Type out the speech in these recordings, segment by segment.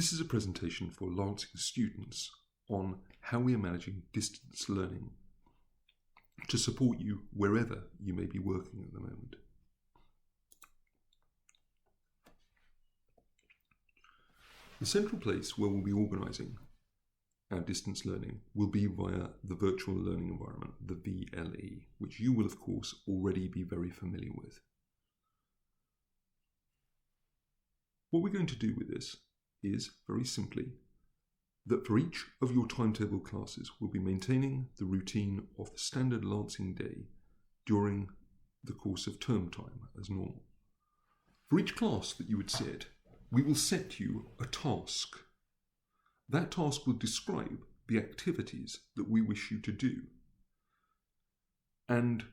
This is a presentation for Lancing students on how we are managing distance learning to support you wherever you may be working at the moment. The central place where we'll be organising our distance learning will be via the virtual learning environment, the VLE, which you will of course already be very familiar with. What we're going to do with this is, very simply, that for each of your timetable classes we'll be maintaining the routine of the standard Lancing day during the course of term time as normal. For each class that you would sit, we will set you a task. That task will describe the activities that we wish you to do. And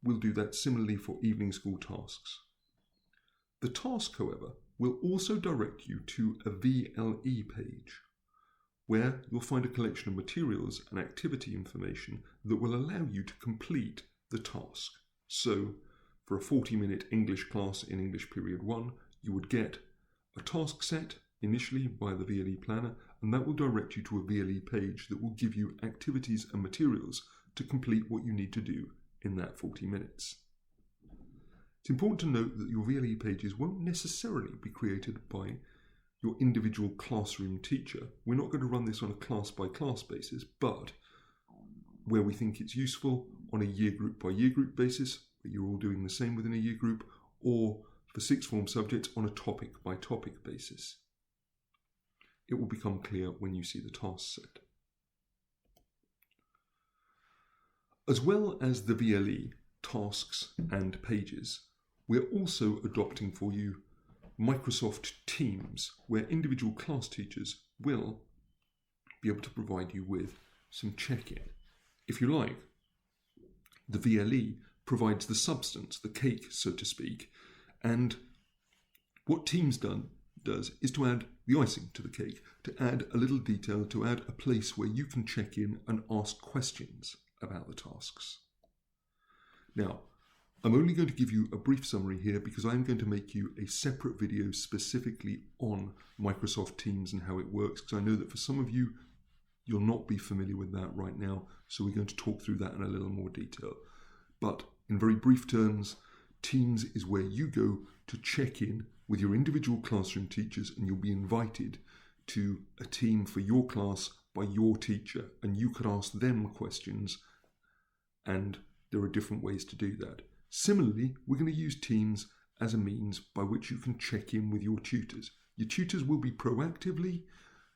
we'll do that similarly for evening school tasks. The task, however, will also direct you to a VLE page, where you'll find a collection of materials and activity information that will allow you to complete the task. So, for a 40-minute English class in English Period 1, you would get a task set initially by the VLE planner, and that will direct you to a VLE page that will give you activities and materials to complete what you need to do in that 40 minutes. It's important to note that your VLE pages won't necessarily be created by your individual classroom teacher. We're not going to run this on a class-by-class basis, but where we think it's useful, on a year group by year group basis, where you're all doing the same within a year group, or for sixth form subjects on a topic by topic basis. It will become clear when you see the task set. As well as the VLE, tasks and pages, we're also adopting for you Microsoft Teams, where individual class teachers will be able to provide you with some check-in. If you like, the VLE provides the substance, the cake, so to speak, and what Teams does is to add the icing to the cake, to add a little detail, to add a place where you can check in and ask questions about the tasks. Now, I'm only going to give you a brief summary here because I'm going to make you a separate video specifically on Microsoft Teams and how it works, because I know that for some of you, you'll not be familiar with that right now, so we're going to talk through that in a little more detail. But in very brief terms, Teams is where you go to check in with your individual classroom teachers, and you'll be invited to a team for your class by your teacher, and you could ask them questions, and there are different ways to do that. Similarly, we're going to use Teams as a means by which you can check in with your tutors. Your tutors will be proactively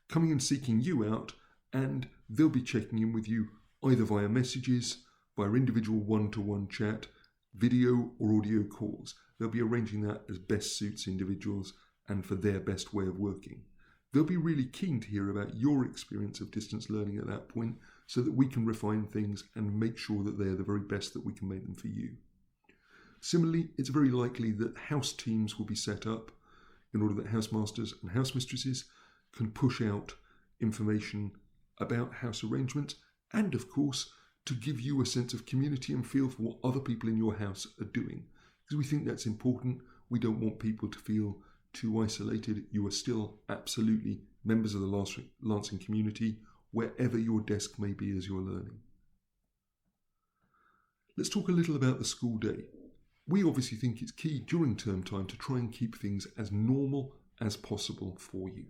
coming and seeking you out, and they'll be checking in with you either via messages, via individual one-to-one chat, video or audio calls. They'll be arranging that as best suits individuals and for their best way of working. They'll be really keen to hear about your experience of distance learning at that point so that we can refine things and make sure that they're the very best that we can make them for you. Similarly, it's very likely that house teams will be set up in order that housemasters and housemistresses can push out information about house arrangements and, of course, to give you a sense of community and feel for what other people in your house are doing. Because we think that's important. We don't want people to feel too isolated. You are still absolutely members of the Lancing community, wherever your desk may be as you're learning. Let's talk a little about the school day. We obviously think it's key during term time to try and keep things as normal as possible for you.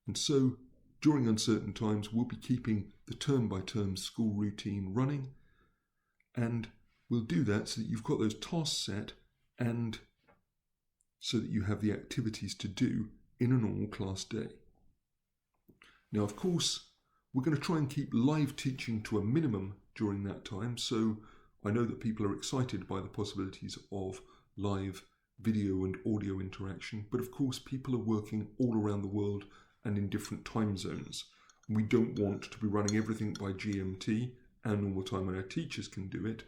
And so, during uncertain times, we'll be keeping the term-by-term school routine running, and we'll do that so that you've got those tasks set and so that you have the activities to do in a normal class day. Now, of course, we're going to try and keep live teaching to a minimum during that time, so I know that people are excited by the possibilities of live video and audio interaction, but of course people are working all around the world and in different time zones. We don't want to be running everything by GMT, our normal time when our teachers can do it,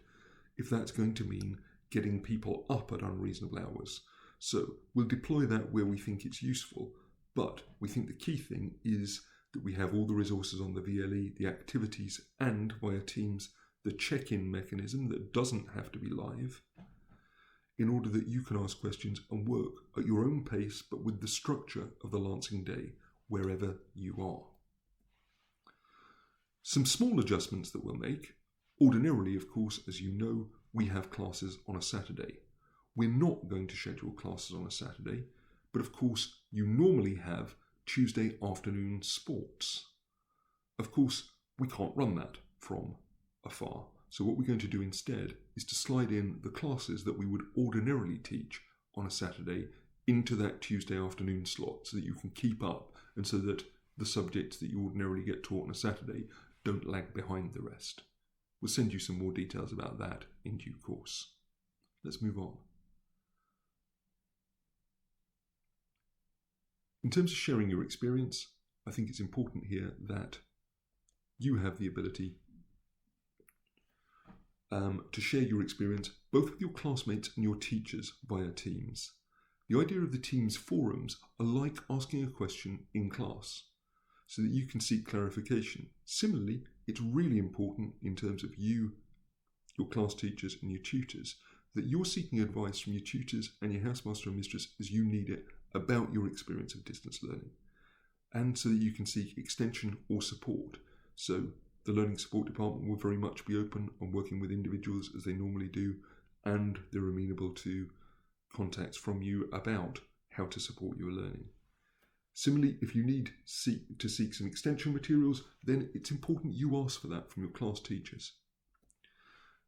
if that's going to mean getting people up at unreasonable hours. So we'll deploy that where we think it's useful, but we think the key thing is that we have all the resources on the VLE, the activities, and via Teams, the check-in mechanism that doesn't have to be live, in order that you can ask questions and work at your own pace, but with the structure of the Lancing day, wherever you are. Some small adjustments that we'll make. Ordinarily, of course, as you know, we have classes on a Saturday. We're not going to schedule classes on a Saturday, but of course, you normally have Tuesday afternoon sports. Of course, we can't run that from afar. So what we're going to do instead is to slide in the classes that we would ordinarily teach on a Saturday into that Tuesday afternoon slot so that you can keep up and so that the subjects that you ordinarily get taught on a Saturday don't lag behind the rest. We'll send you some more details about that in due course. Let's move on. In terms of sharing your experience, I think it's important here that you have the ability to share your experience both with your classmates and your teachers via Teams. The idea of the Teams forums are like asking a question in class so that you can seek clarification. Similarly, it's really important in terms of you, your class teachers and your tutors, that you're seeking advice from your tutors and your housemaster and mistress as you need it about your experience of distance learning, and so that you can seek extension or support. So the Learning Support Department will very much be open on working with individuals as they normally do, and they're amenable to contacts from you about how to support your learning. Similarly, if you need to seek some extension materials, then it's important you ask for that from your class teachers.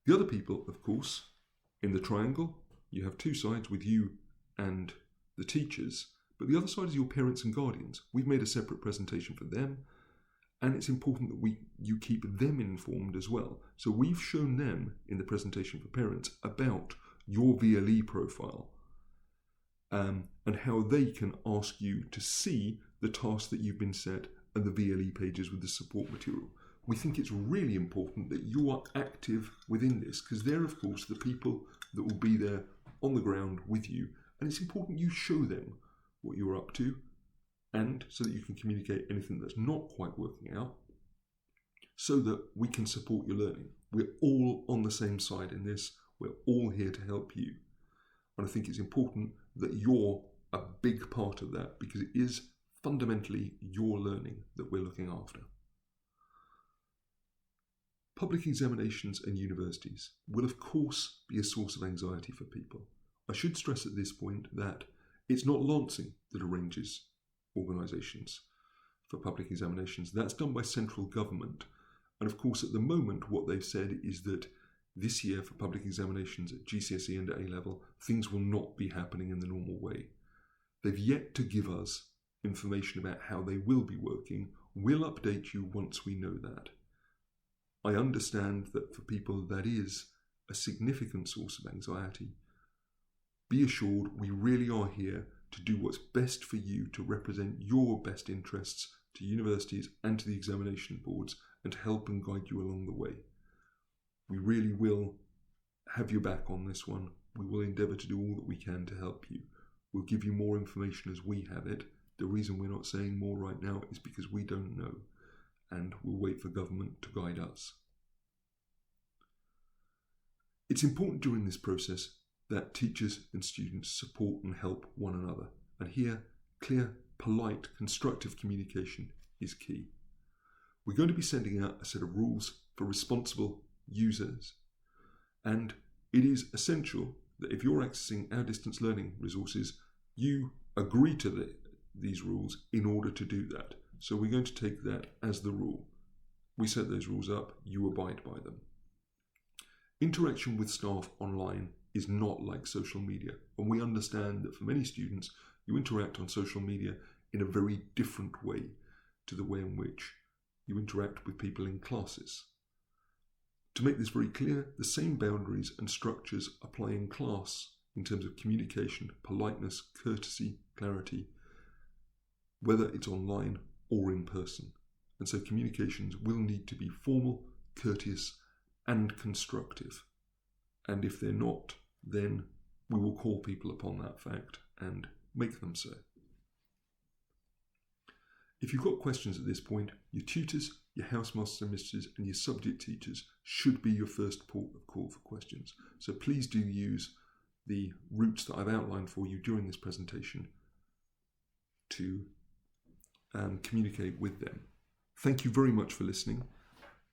The other people, of course, in the triangle, you have two sides with you and the teachers, but the other side is your parents and guardians. We've made a separate presentation for them, and it's important that you keep them informed as well. So we've shown them in the presentation for parents about your VLE profile and how they can ask you to see the tasks that you've been set and the VLE pages with the support material. We think it's really important that you are active within this because they're, of course, the people that will be there on the ground with you. And it's important you show them what you're up to, and so that you can communicate anything that's not quite working out, so that we can support your learning. We're all on the same side in this. We're all here to help you. And I think it's important that you're a big part of that because it is fundamentally your learning that we're looking after. Public examinations and universities will, of course, be a source of anxiety for people. I should stress at this point that it's not Lancing that arranges organisations for public examinations. That's done by central government. And of course, at the moment, what they've said is that this year for public examinations at GCSE and A level, things will not be happening in the normal way. They've yet to give us information about how they will be working. We'll update you once we know that. I understand that for people that is a significant source of anxiety. Be assured we really are here to do what's best for you to represent your best interests to universities and to the examination boards and to help and guide you along the way. We really will have your back on this one. We will endeavour to do all that we can to help you. We'll give you more information as we have it. The reason we're not saying more right now is because we don't know, and we'll wait for government to guide us. It's important during this process that teachers and students support and help one another. And here, clear, polite, constructive communication is key. We're going to be sending out a set of rules for responsible users. And it is essential that if you're accessing our distance learning resources, you agree to these rules in order to do that. So we're going to take that as the rule. We set those rules up, you abide by them. Interaction with staff online is not like social media, and we understand that for many students, you interact on social media in a very different way to the way in which you interact with people in classes. To make this very clear, the same boundaries and structures apply in class in terms of communication, politeness, courtesy, clarity, whether it's online or in person. And so communications will need to be formal, courteous, and constructive. And if they're not, then we will call people upon that fact and make them so. If you've got questions at this point, your tutors, your housemasters and mistresses, and your subject teachers should be your first port of call for questions. So please do use the routes that I've outlined for you during this presentation to communicate with them. Thank you very much for listening,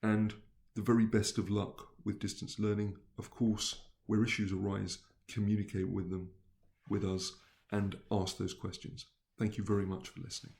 and the very best of luck with distance learning. Of course, where issues arise, communicate with us and ask those questions. Thank you very much for listening.